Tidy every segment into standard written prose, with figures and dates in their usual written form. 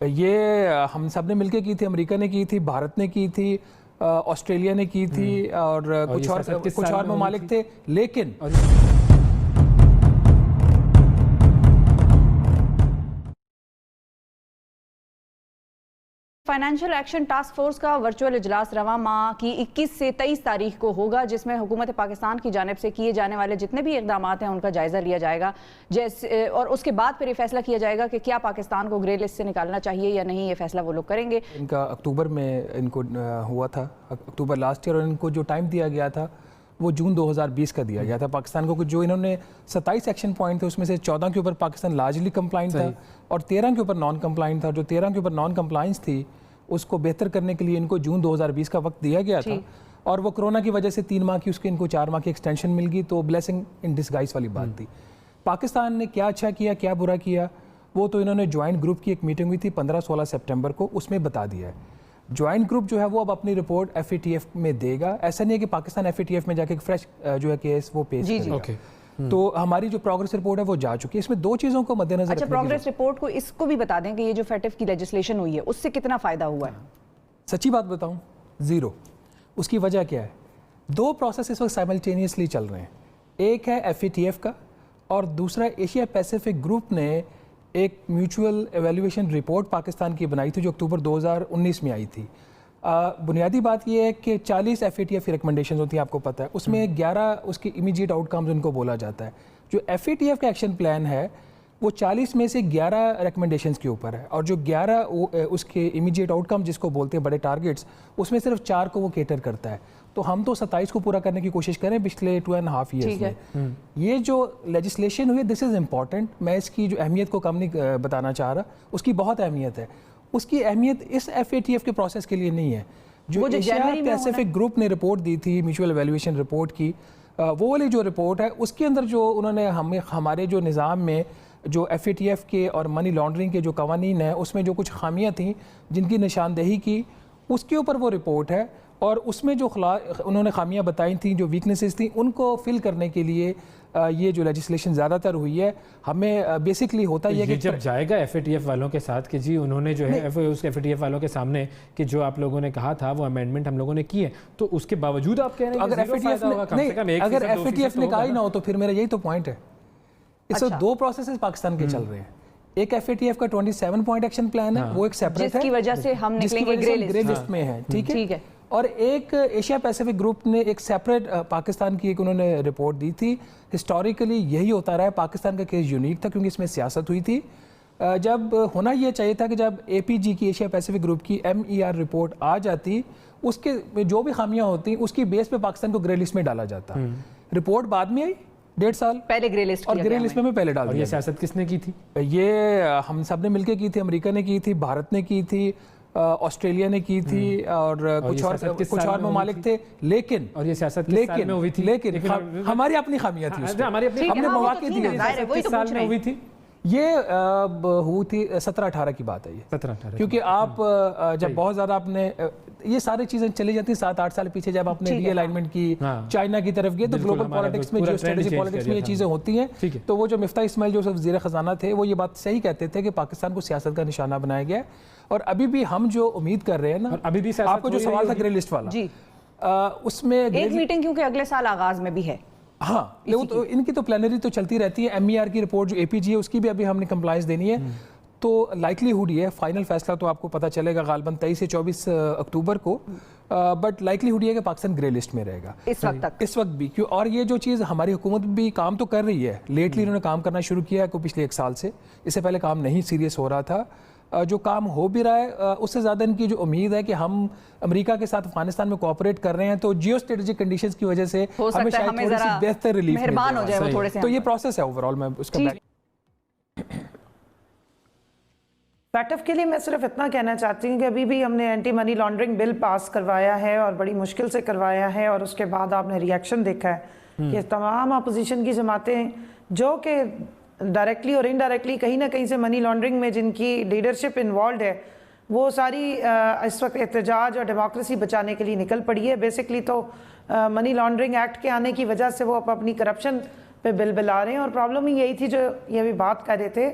ये हम सब ने मिलकर की थी, अमेरिका ने की थी, भारत ने की थी, ऑस्ट्रेलिया ने की थी और कुछ और ममालिक थे, लेकिन फाइनेंशियल एक्शन टास्क फोर्स का वर्चुअल इजलास रवां माह की 21 से 23 तारीख को होगा, जिसमें हुकूमत पाकिस्तान की जानिब से किए जाने वाले जितने भी इकदाम हैं उनका जायजा लिया जाएगा, जैसे और उसके बाद फिर ये फैसला किया जाएगा कि क्या पाकिस्तान को ग्रे लिस्ट से निकालना चाहिए या नहीं। ये फैसला वो लोग करेंगे। इनका अक्टूबर में इनको हुआ था, अक्टूबर लास्ट ईयर, और इनको जो टाइम दिया गया था वो जून 2020 का दिया गया था पाकिस्तान को। जो इन्होंने 27 एक्शन पॉइंट थे उसमें से 14 के ऊपर पाकिस्तान लार्जली कंप्लाइंट था और 13 के ऊपर नॉन कंप्लाइंट था। जो 13 के ऊपर नॉन कंप्लाइंस थी उसको बेहतर करने के लिए इनको जून 2020 का वक्त दिया गया था, और वो कोरोना की वजह से 3 माह की उसके इनको 4 माह की एक्सटेंशन मिल गई। तो ब्लेसिंग इन डिस्गाइज वाली बात थी। पाकिस्तान ने क्या अच्छा किया क्या बुरा किया वो तो इन्होंने ज्वाइंट ग्रुप की एक मीटिंग हुई थी 15-16 सितंबर को, उसमें बता दिया है। ज्वाइंट ग्रुप जो है वो अब अपनी रिपोर्ट FATF में देगा। ऐसा नहीं है कि पाकिस्तान FATF में जाके एक फ्रेश जो है केस वो पेश करेगा। तो हमारी जो प्रोग्रेस रिपोर्ट है वो जा चुकी है। इसमें 2 चीज़ों को मद्देनजर अच्छा, प्रोग्रेस रिपोर्ट को इसको भी बता दें कि ये जो FATF की लेजिस्लेशन हुई है उससे कितना फ़ायदा हुआ है? सच्ची बात बताऊं, 0। उसकी वजह क्या है? 2 प्रोसेस इस वक्त साइमल्टेनियसली चल रहे हैं। एक है FATF का और दूसरा एशिया पैसिफिक ग्रुप ने एक म्यूचुअल एवेल्युएशन रिपोर्ट पाकिस्तान की बनाई थी जो अक्टूबर 2019 में आई थी। बुनियादी बात यह है कि 40 FATF की रिकमेंडेशन होती हैं, आपको पता है, उसमें 11 उसकी इमीडिएट आउटकम्स उनको बोला जाता है। जो FATF का एक्शन प्लान है वो 40 में से 11 रिकमेंडेशंस के ऊपर है, और जो 11 उसके इमीडिएट आउटकम जिसको बोलते हैं बड़े टारगेट्स, उसमें सिर्फ 4 को वो केटर करता है। तो हम तो 27 को पूरा करने की कोशिश करें पिछले 2.5 ईयर्स में। ये जो लेजिस्लेशन हुई है दिस इज़ इम्पॉर्टेंट। मैं इसकी जो अहमियत को कम नहीं बताना चाह रहा, उसकी बहुत अहमियत है। उसकी अहमियत इस FATF के प्रोसेस के लिए नहीं है। जो एशिया पैसिफिक ग्रुप ने रिपोर्ट दी थी म्यूचुअल एवेल्युएशन रिपोर्ट की, वो वाली जो रिपोर्ट है उसके अंदर जो उन्होंने हमारे जो निज़ाम में जो FATF के और मनी लॉन्ड्रिंग के जो कवानीन है उसमें जो कुछ खामियां थी जिनकी निशानदेही की, उसके ऊपर वो रिपोर्ट है। और उसमें जो उन्होंने खामियां बताई थी, जो वीकनेसेस थी, उनको फिल करने के लिए ये जो लेजिस्लेशन ज़्यादातर हुई है। हमें बेसिकली होता है कि जब जाएगा FATF वालों के साथ कि जी उन्होंने जो है उस FATF वालों के सामने कि जो आप लोगों ने कहा था वो अमेंडमेंट हम लोगों ने की है, तो उसके बावजूद आप कह रहे हैं अगर FATF ने कहा ही ना हो तो फिर मेरा यही तो पॉइंट है। इस वक्त 2 प्रोसेसेस पाकिस्तान के चल रहे हैं। एक FATF का 27 पॉइंट एक्शन प्लान है, वो एक सेपरेट है जिसकी वजह से हम निकलेंगे ग्रे लिस्ट में है, ठीक है। और एक एशिया पैसिफिक ग्रुप ने एक सेपरेट पाकिस्तान की एक उन्होंने रिपोर्ट दी थी। हिस्टोरिकली यही होता रहा है, पाकिस्तान का केस यूनिक था क्योंकि इसमें सियासत हुई थी। जब होना ये चाहिए था कि जब APG की एशिया पैसिफिक ग्रुप की MER रिपोर्ट आ जाती, उसके जो भी खामियां होती उसकी बेस पे पाकिस्तान को ग्रे लिस्ट में डाला जाता। रिपोर्ट बाद में आई 1.5 साल पहले ग्रे लिस्ट, और ग्रे लिस्ट में पहले डाल दिया। ये सियासत किसने की थी? ये हम सब ने मिलकर की थी, अमेरिका ने की थी, भारत ने की थी, ऑस्ट्रेलिया ने की थी और कुछ और ममालिक थे, लेकिन और ये सियासत किस साल में हुई थी? लेकिन हमारी अपनी खामियां थी, हमने मौके दिए हुई थी। ये हुई थी 17-18 की बात है ये 17-18, क्योंकि आप जब बहुत ज़्यादा आपने ये सारी चीज़ें चली जाती हैं 7-8 साल पीछे, जब आपने रीअलाइनमेंट की चाइना की तरफ गए तो ग्लोबल पॉलिटिक्स में, जो स्ट्रेटेजी पॉलिटिक्स में ये चीज़ें होती हैं। तो वो जो मिफ्ता इस्माइल जो वज़ीर ख़जाना थे वो ये बात सही कहते थे कि पाकिस्तान को सियासत का निशाना बनाया गया है। और अभी भी हम जो उम्मीद कर रहे हैं ना, अभी भी आपको जो सवाल था ग्रे लिस्ट वाला, उसमें एक मीटिंग क्योंकि अगले साल आगाज में भी है। हाँ, तो इनकी तो प्लानरी तो चलती रहती है। MER की रिपोर्ट जो APG है उसकी भी अभी हमने कंप्लायंस देनी है। तो लाइकलीहुड ये है, फाइनल फैसला तो आपको पता चलेगा गालबन 23 से 24 अक्टूबर को, बट लाइकलीहुड ये है कि पाकिस्तान ग्रे लिस्ट में रहेगा इस वक्त तक, इस वक्त भी। क्यों? और ये जो चीज़ हमारी हुकूमत भी काम तो कर रही है, लेटली इन्होंने काम करना शुरू किया है पिछले 1 साल से। इससे पहले काम नहीं सीरियस हो रहा था। जो काम हो भी रहा है उससे ज़्यादा इनकी जो उम्मीद है कि हम अमेरिका के साथ अफगानिस्तान में कोऑपरेट कर रहे हैं, तो जियो स्ट्रेटेजिक कंडीशंस की वजह से हमें शायद थोड़ी सी बेहतर रिलीफ मेहरबान हो जाए वो थोड़े से। तो ये प्रोसेस है ओवरऑल। मैं उसका FATF के लिए मैं सिर्फ इतना कहना चाहती हूँ कि अभी भी हमने anti money laundering bill pass करवाया है और बड़ी मुश्किल से करवाया है, और उसके बाद आपने रिएक्शन देखा है कि तमाम अपोजिशन की जमातें जो कि डायरेक्टली और इनडायरेक्टली कहीं ना कहीं से मनी लॉन्ड्रिंग में जिनकी लीडरशिप इन्वॉल्व है, वो सारी इस वक्त एहतजाज और डेमोक्रेसी बचाने के लिए निकल पड़ी है। बेसिकली तो मनी लॉन्ड्रिंग एक्ट के आने की वजह से वो अपनी करप्शन पे बिल बिला रहे हैं, और प्रॉब्लम ही यही थी जो ये भी बात कर रहे थे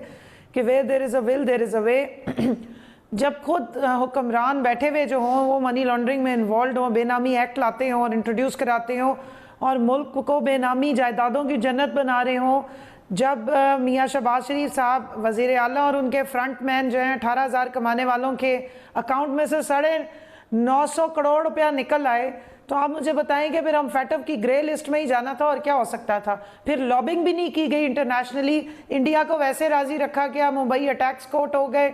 कि where there is a will there is a way. जब खुद हुक्मरान बैठे हुए जो हों वो मनी लॉन्ड्रिंग में इन्वॉल्व हों, बेनामी एक्ट लाते हों और इंट्रोड्यूस कराते हों और मुल्क को बेनामी जायदादों की जन्नत बना रहे हों, जब मियाँ शहबाज शरीफ साहब वज़ीर आला और उनके फ्रंट मैन जो हैं 18,000 कमाने वालों के अकाउंट में से 950 करोड़ रुपया निकल आए, तो आप मुझे बताएं कि फिर हम फैटफ की ग्रे लिस्ट में ही जाना था और क्या हो सकता था? फिर लॉबिंग भी नहीं की गई इंटरनेशनली, इंडिया को वैसे राजी रखा गया, मुंबई अटैक्स कोर्ट हो गए।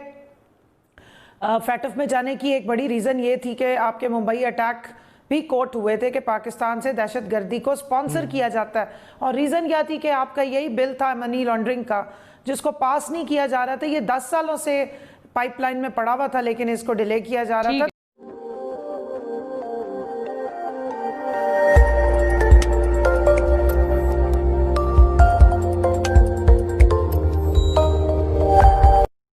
फैटफ में जाने की एक बड़ी रीज़न ये थी कि आपके मुंबई अटैक भी कोर्ट हुए थे कि पाकिस्तान से दहशतगर्दी को स्पॉन्सर किया जाता है, और रीज़न क्या थी कि आपका यही बिल था मनी लॉन्ड्रिंग का जिसको पास नहीं किया जा रहा था। ये 10 सालों से पाइपलाइन में पड़ा हुआ था लेकिन इसको डिले किया जा रहा था।